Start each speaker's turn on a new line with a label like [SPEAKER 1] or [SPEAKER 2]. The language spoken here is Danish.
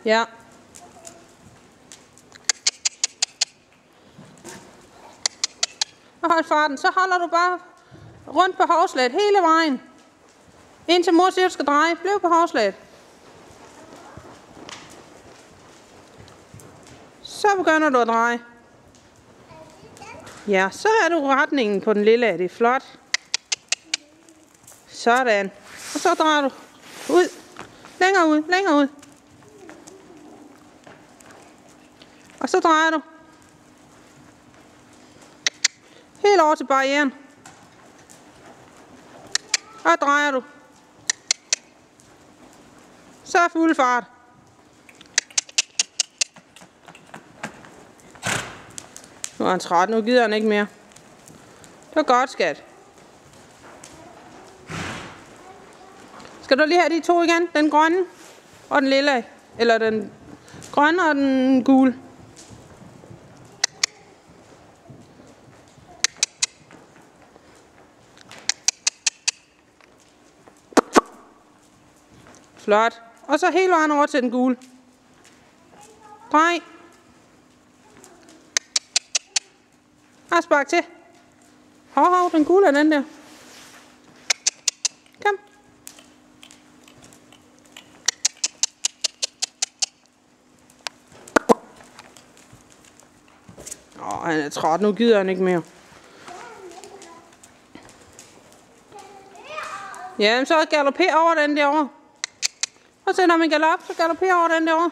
[SPEAKER 1] Ja. Og hold farten. Så holder du bare rundt på hovslaget hele vejen. Indtil mor siger, du skal dreje. Bliv på hovslaget. Så begynder du at dreje. Ja, så er du retningen på den lille af det. Flot. Sådan. Og så drejer du ud. Længere ud, længere ud. Og så drejer du. Helt over til barrieren. Og drejer du. Så er fuld fart. Nu er han træt, nu gider han ikke mere. Det var godt, skat. Skal du lige have de to igen? Den grønne og den lille. Eller den grønne og den gule. Flot. Og så hele vejen over til den gule. Drej. Og spark til. Hov, den gule er den der. Kom. Han er træt, nu gider han ikke mere. Ja, så galopper over den derovre. Og så når man galop, så galopper over den derovre.